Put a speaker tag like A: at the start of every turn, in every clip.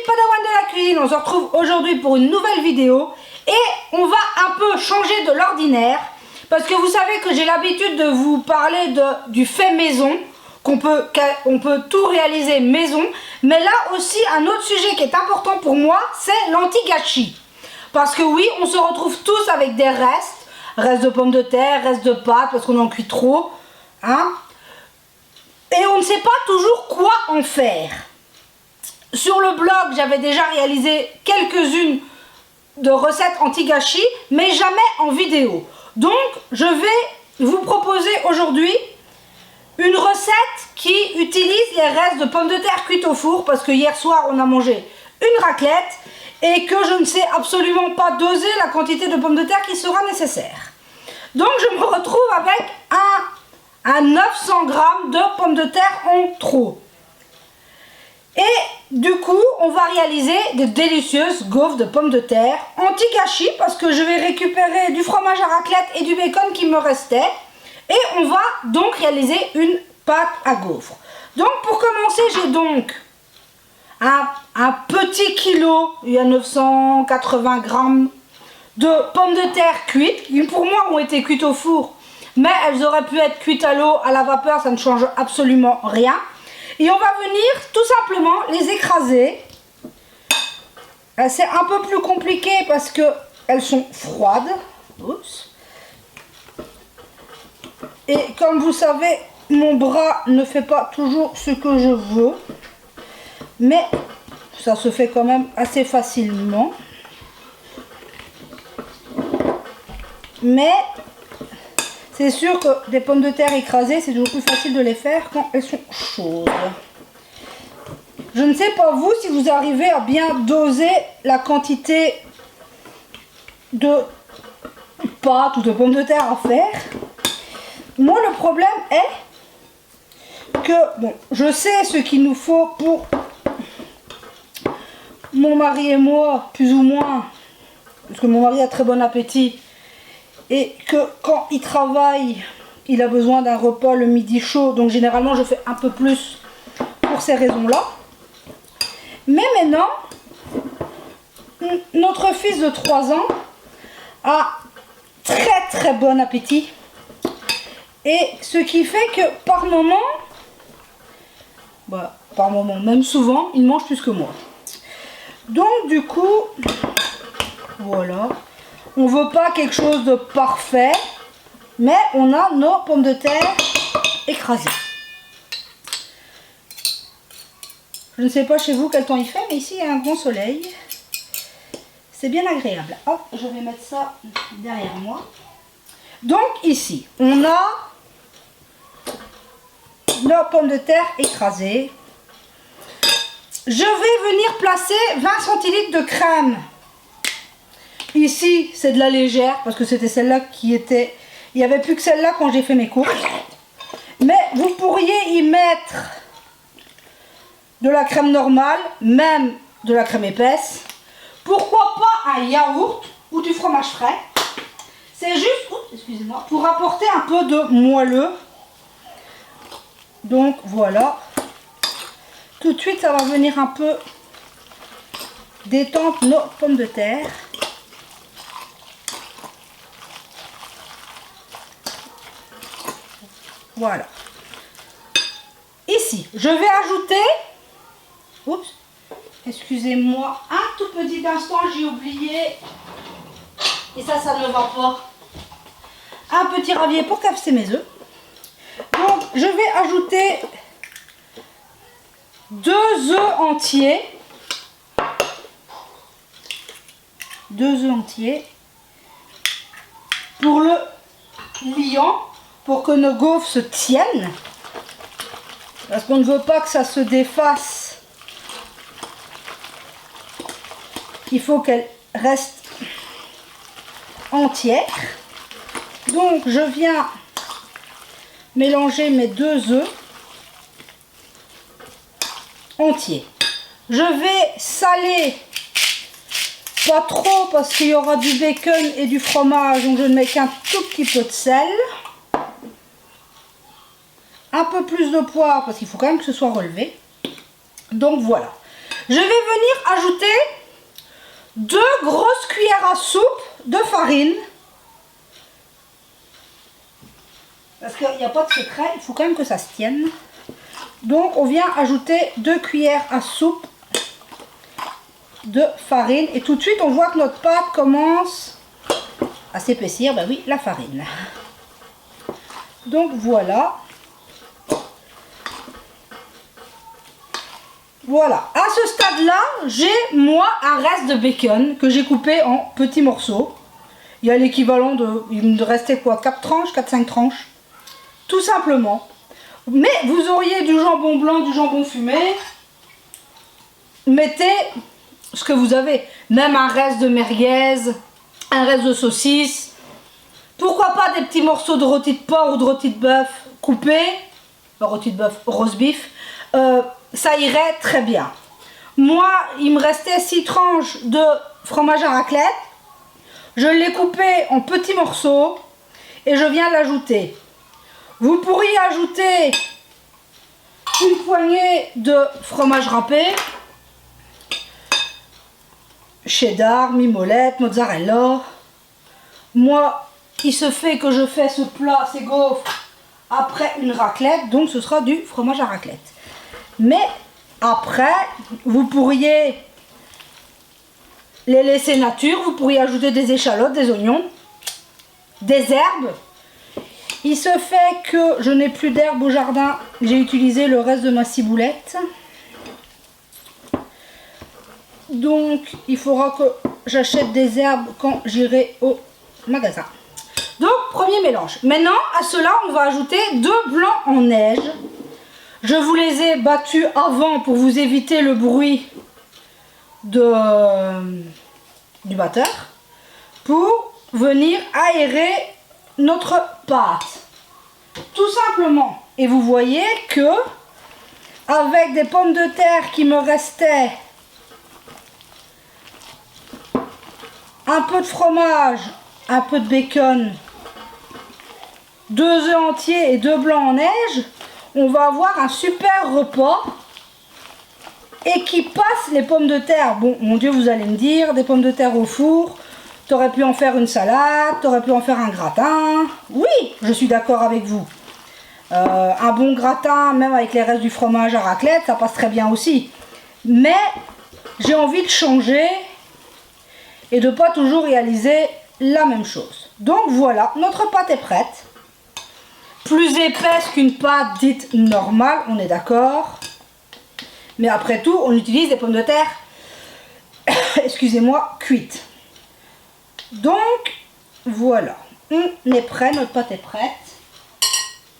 A: Padawan de la cuisine, on se retrouve aujourd'hui pour une nouvelle vidéo et on va un peu changer de l'ordinaire parce que vous savez que j'ai l'habitude de vous parler du fait maison, qu'on peut tout réaliser maison, mais là aussi un autre sujet qui est important pour moi, c'est l'anti-gâchis. Parce que oui, on se retrouve tous avec des restes de pommes de terre, restes de pâtes parce qu'on en cuit trop, hein, et on ne sait pas toujours quoi en faire. Sur le blog, j'avais déjà réalisé quelques-unes de recettes anti-gâchis, mais jamais en vidéo. Donc, je vais vous proposer aujourd'hui une recette qui utilise les restes de pommes de terre cuites au four, parce que hier soir, on a mangé une raclette et que je ne sais absolument pas doser la quantité de pommes de terre qui sera nécessaire. Donc, je me retrouve avec un 900 g de pommes de terre en trop. Et du coup, on va réaliser des délicieuses gaufres de pommes de terre anti-gâchis parce que je vais récupérer du fromage à raclette et du bacon qui me restait. Et on va donc réaliser une pâte à gaufres. Donc pour commencer, j'ai donc un petit kilo, il y a 980 g de pommes de terre cuites, qui pour moi ont été cuites au four, mais elles auraient pu être cuites à l'eau, à la vapeur, ça ne change absolument rien. Et on va venir tout simplement les écraser. C'est un peu plus compliqué parce qu'elles sont froides. Oups. Et comme vous savez, mon bras ne fait pas toujours ce que je veux. Mais ça se fait quand même assez facilement. Mais c'est sûr que des pommes de terre écrasées, c'est toujours plus facile de les faire quand elles sont chaudes. Je ne sais pas vous si vous arrivez à bien doser la quantité de pâtes ou de pommes de terre à faire. Moi, le problème est que, bon, je sais ce qu'il nous faut pour mon mari et moi, plus ou moins, parce que mon mari a très bon appétit. Et que quand il travaille, il a besoin d'un repas le midi chaud. Donc généralement, je fais un peu plus pour ces raisons-là. Mais maintenant, notre fils de 3 ans a très bon appétit. Et ce qui fait que par moment, même souvent, il mange plus que moi. Donc du coup, voilà. On ne veut pas quelque chose de parfait, mais on a nos pommes de terre écrasées. Je ne sais pas chez vous quel temps il fait, mais ici il y a un grand soleil. C'est bien agréable. Hop, je vais mettre ça derrière moi. Donc ici, on a nos pommes de terre écrasées. Je vais venir placer 20 centilitres de crème. Ici, c'est de la légère, parce que c'était celle-là qui était... Il n'y avait plus que celle-là quand j'ai fait mes courses. Mais vous pourriez y mettre de la crème normale, même de la crème épaisse. Pourquoi pas un yaourt ou du fromage frais. C'est juste, excusez-moi, pour apporter un peu de moelleux. Donc voilà. Tout de suite, ça va venir un peu détendre nos pommes de terre. Voilà. Ici, je vais ajouter, oups, excusez-moi, un tout petit instant, j'ai oublié, et ça ne va pas, un petit ravier pour casser mes œufs. Donc, je vais ajouter 2 œufs entiers, 2 œufs entiers, pour le liant, pour que nos gaufres se tiennent, parce qu'on ne veut pas que ça se défasse. Il faut qu'elle reste entière. Donc je viens mélanger mes 2 œufs entiers. Je vais saler, pas trop parce qu'il y aura du bacon et du fromage, donc je ne mets qu'un tout petit peu de sel. Un peu plus de poivre parce qu'il faut quand même que ce soit relevé. Donc voilà. Je vais venir ajouter 2 grosses cuillères à soupe de farine. Parce qu'il n'y a pas de secret, il faut quand même que ça se tienne. Donc on vient ajouter 2 cuillères à soupe de farine. Et tout de suite on voit que notre pâte commence à s'épaissir. Ben oui, la farine. Donc voilà. Voilà. À ce stade-là, j'ai moi un reste de bacon que j'ai coupé en petits morceaux. Il y a l'équivalent de... Il me restait quoi? 4 tranches, 4-5 tranches. Tout simplement. Mais vous auriez du jambon blanc, du jambon fumé. Mettez ce que vous avez. Même un reste de merguez, un reste de saucisse. Pourquoi pas des petits morceaux de rôti de porc ou de rôti de bœuf coupés. Rôti de bœuf, roast beef. Ça irait très bien. Moi, il me restait 6 tranches de fromage à raclette. Je l'ai coupé en petits morceaux et je viens l'ajouter. Vous pourriez ajouter une poignée de fromage râpé, cheddar, mimolette, mozzarella. Moi, il se fait que je fais ce plat, ces gaufres, après une raclette, donc ce sera du fromage à raclette. Mais après, vous pourriez les laisser nature, vous pourriez ajouter des échalotes, des oignons, des herbes. Il se fait que je n'ai plus d'herbes au jardin, j'ai utilisé le reste de ma ciboulette. Donc il faudra que j'achète des herbes quand j'irai au magasin. Donc premier mélange. Maintenant à cela on va ajouter 2 blancs en neige. Je vous les ai battus avant pour vous éviter le bruit du batteur. Pour venir aérer notre pâte. Tout simplement. Et vous voyez que avec des pommes de terre qui me restaient, un peu de fromage, un peu de bacon, 2 œufs entiers et 2 blancs en neige, on va avoir un super repas et qui passe les pommes de terre. Bon, mon Dieu, vous allez me dire, des pommes de terre au four, t'aurais pu en faire une salade, t'aurais pu en faire un gratin. Oui, je suis d'accord avec vous. Un bon gratin, même avec les restes du fromage à raclette, ça passe très bien aussi. Mais j'ai envie de changer et de pas toujours réaliser la même chose. Donc voilà, notre pâte est prête. Plus épaisse qu'une pâte dite normale, on est d'accord. Mais après tout, on utilise des pommes de terre, excusez-moi, cuites. Donc voilà, on est prêt, notre pâte est prête.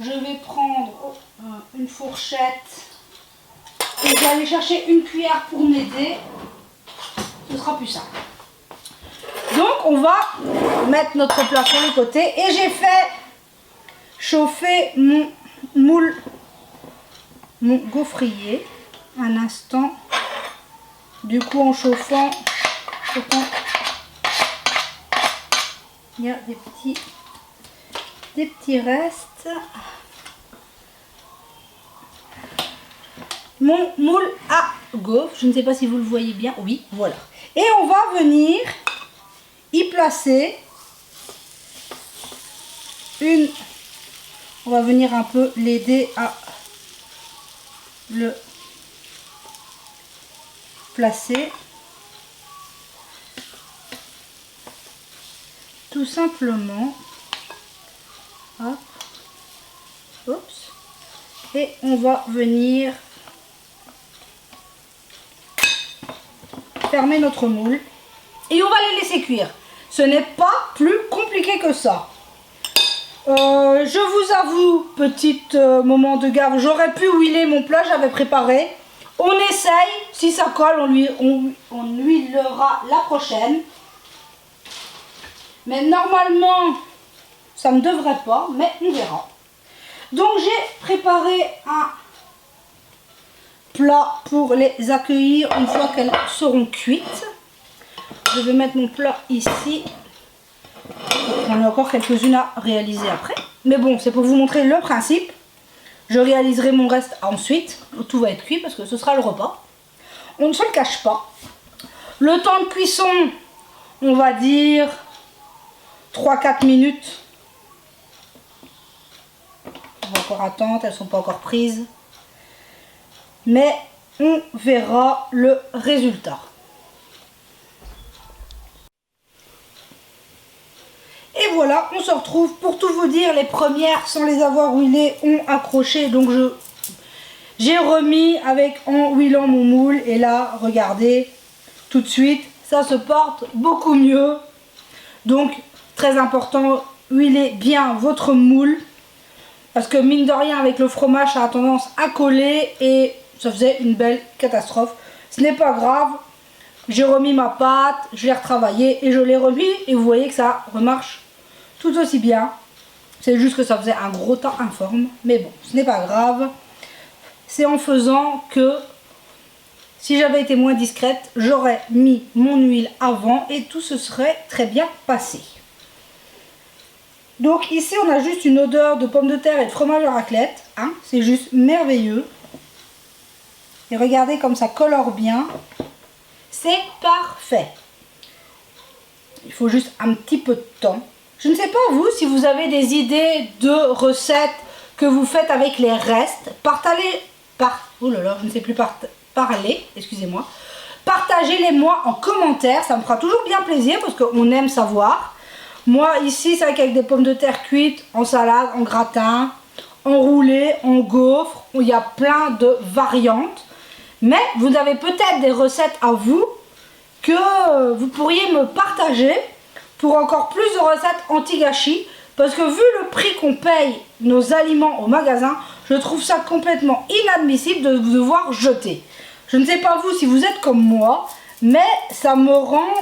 A: Je vais prendre une fourchette et je vais aller chercher une cuillère pour m'aider. Ce sera plus simple. Donc on va mettre notre plat sur les côtés et j'ai fait chauffer mon moule, mon gaufrier, un instant. Du coup en chauffant, il y a des petits restes. Mon moule à gaufre, je ne sais pas si vous le voyez bien, oui, voilà. Et on va venir y placer on va venir un peu l'aider à le placer. Tout simplement. Hop. Oups. Et on va venir fermer notre moule. Et on va les laisser cuire. Ce n'est pas plus compliqué que ça. Je vous avoue, petit moment de gaffe, j'aurais pu huiler mon plat, j'avais préparé. On essaye, si ça colle, on huilera la prochaine. Mais normalement, ça ne devrait pas, mais on verra. Donc j'ai préparé un plat pour les accueillir une fois qu'elles seront cuites. Je vais mettre mon plat ici. J'en ai encore quelques-unes à réaliser après. Mais bon, c'est pour vous montrer le principe. Je réaliserai mon reste ensuite. Tout va être cuit parce que ce sera le repas. on ne se le cache pas. Le temps de cuisson, on va dire 3-4 minutes. On va encore attendre, elles ne sont pas encore prises. Mais on verra le résultat. Et voilà, on se retrouve. Pour tout vous dire, les premières, sans les avoir huilées, ont accroché. Donc j'ai remis en huilant mon moule. Et là, regardez, tout de suite, ça se porte beaucoup mieux. Donc, très important, huilez bien votre moule. Parce que mine de rien, avec le fromage, ça a tendance à coller. Et ça faisait une belle catastrophe. Ce n'est pas grave. J'ai remis ma pâte, je l'ai retravaillée et je l'ai remis. Et vous voyez que ça remarche tout aussi bien. C'est juste que ça faisait un gros tas informe. Mais bon, ce n'est pas grave. C'est en faisant que, si j'avais été moins discrète, j'aurais mis mon huile avant et tout se serait très bien passé. Donc ici, on a juste une odeur de pommes de terre et de fromage à raclette. Hein, c'est juste merveilleux. Et regardez comme ça colore bien. C'est parfait. Il faut juste un petit peu de temps. Je ne sais pas vous, si vous avez des idées de recettes que vous faites avec les restes. Oh là là, je ne sais plus parler, excusez-moi. Partagez-les moi en commentaire, ça me fera toujours bien plaisir parce qu'on aime savoir. Moi ici, c'est avec des pommes de terre cuites, en salade, en gratin, en roulé, en gaufre. Il y a plein de variantes. Mais vous avez peut-être des recettes à vous que vous pourriez me partager pour encore plus de recettes anti-gâchis. Parce que vu le prix qu'on paye nos aliments au magasin, je trouve ça complètement inadmissible de devoir jeter. Je ne sais pas vous si vous êtes comme moi, mais ça me rend,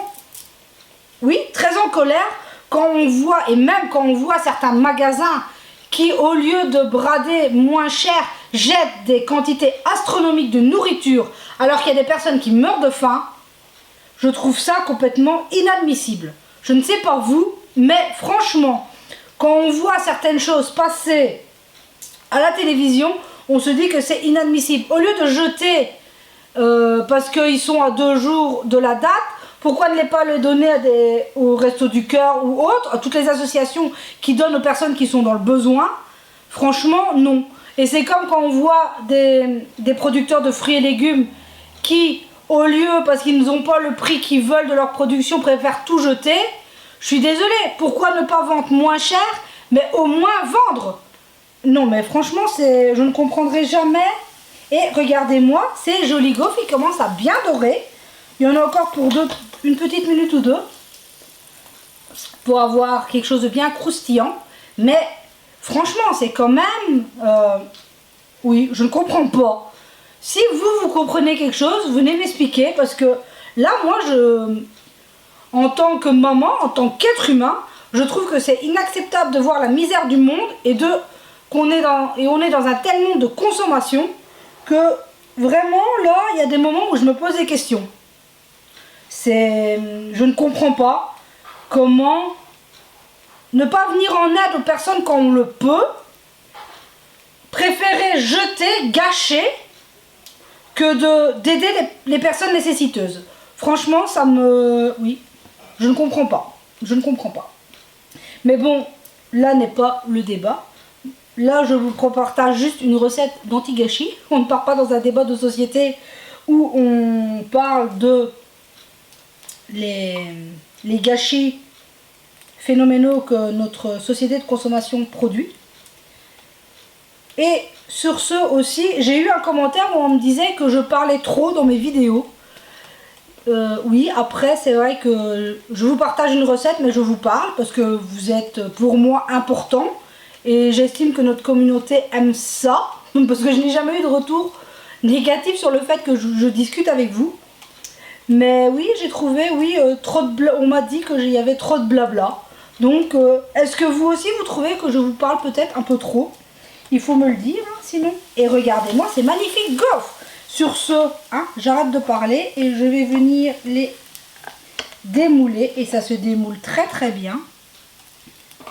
A: oui, très en colère quand on voit, et même quand on voit certains magasins qui, au lieu de brader moins cher, jettent des quantités astronomiques de nourriture alors qu'il y a des personnes qui meurent de faim. Je trouve ça complètement inadmissible. Je ne sais pas vous, mais franchement, quand on voit certaines choses passer à la télévision, on se dit que c'est inadmissible. Au lieu de jeter parce qu'ils sont à 2 jours de la date, pourquoi ne pas les donner au Resto du Cœur ou autres, à toutes les associations qui donnent aux personnes qui sont dans le besoin? Franchement, non. Et c'est comme quand on voit des producteurs de fruits et légumes qui, au lieu, parce qu'ils n'ont pas le prix qu'ils veulent de leur production, préfèrent tout jeter. Je suis désolée, pourquoi ne pas vendre moins cher, mais au moins vendre? Non, mais franchement, je ne comprendrai jamais. Et regardez-moi, ces jolis gaufres, ils commencent à bien dorer. Il y en a encore pour une petite minute ou deux, pour avoir quelque chose de bien croustillant. Mais franchement, c'est quand même... oui, je ne comprends pas. Si vous comprenez quelque chose, venez m'expliquer. Parce que là, moi, en tant que maman, en tant qu'être humain, je trouve que c'est inacceptable de voir la misère du monde et on est dans un tel monde de consommation que vraiment, là, il y a des moments où je me pose des questions. Je ne comprends pas comment ne pas venir en aide aux personnes quand on le peut, préférer jeter, gâcher, que d'aider les personnes nécessiteuses. Franchement, oui, je ne comprends pas. Je ne comprends pas. Mais bon, là n'est pas le débat. Là, je vous partage juste une recette d'anti-gâchis. On ne part pas dans un débat de société où on parle de les gâchis phénoménaux que notre société de consommation produit. Et sur ce aussi, j'ai eu un commentaire où on me disait que je parlais trop dans mes vidéos. Oui, après, c'est vrai que je vous partage une recette, mais je vous parle parce que vous êtes pour moi important. Et j'estime que notre communauté aime ça. Parce que je n'ai jamais eu de retour négatif sur le fait que je discute avec vous. Mais oui, j'ai trouvé, oui, on m'a dit qu'il y avait trop de blabla. Donc, est-ce que vous aussi, vous trouvez que je vous parle peut-être un peu trop? Il faut me le dire, hein, sinon. Et regardez-moi ces magnifiques gaufres. Sur ce, hein, j'arrête de parler et je vais venir les démouler. Et ça se démoule très très bien.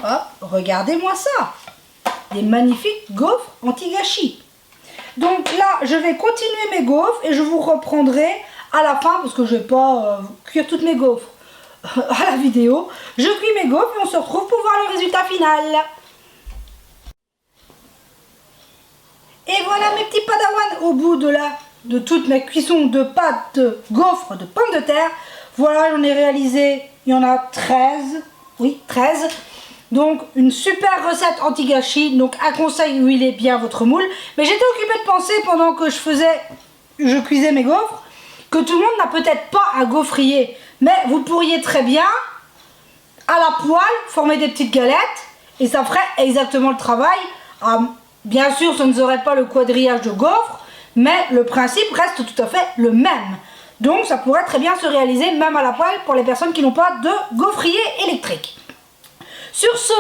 A: Hop, regardez-moi ça. Des magnifiques gaufres anti-gâchis. Donc là, je vais continuer mes gaufres et je vous reprendrai à la fin parce que je vais pas cuire toutes mes gaufres à la vidéo. Je cuis mes gaufres et on se retrouve pour voir le résultat final. Et voilà mes petits padawans, au bout de toute ma cuisson de pâtes de gaufres de pommes de terre. Voilà, j'en ai réalisé, il y en a 13. Oui, 13. Donc une super recette anti-gâchis. Donc un conseil, huilez bien votre moule. Mais j'étais occupée de penser pendant que je cuisais mes gaufres, que tout le monde n'a peut-être pas un gaufrier. Mais vous pourriez très bien, à la poêle, former des petites galettes. Et ça ferait exactement le travail. Bien sûr, ça ne serait pas le quadrillage de gaufres, mais le principe reste tout à fait le même. Donc ça pourrait très bien se réaliser même à la poêle pour les personnes qui n'ont pas de gaufrier électrique. Sur ce,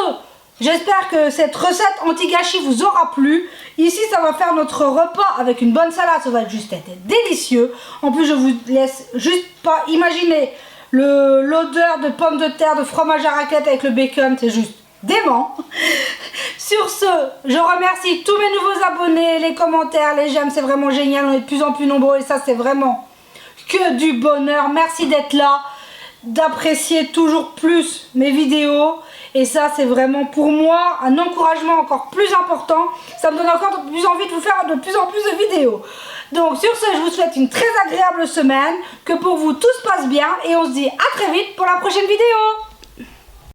A: j'espère que cette recette anti-gâchis vous aura plu. Ici, ça va faire notre repas avec une bonne salade, ça va juste être délicieux. En plus, je vous laisse juste pas imaginer l'odeur de pommes de terre, de fromage à raclette avec le bacon, c'est juste dément. Sur ce, je remercie tous mes nouveaux abonnés, les commentaires, les j'aime, c'est vraiment génial, on est de plus en plus nombreux et ça c'est vraiment que du bonheur. Merci d'être là, d'apprécier toujours plus mes vidéos et ça c'est vraiment pour moi un encouragement encore plus important. Ça me donne encore de plus envie de vous faire de plus en plus de vidéos. Donc sur ce, je vous souhaite une très agréable semaine, que pour vous tout se passe bien et on se dit à très vite pour la prochaine vidéo.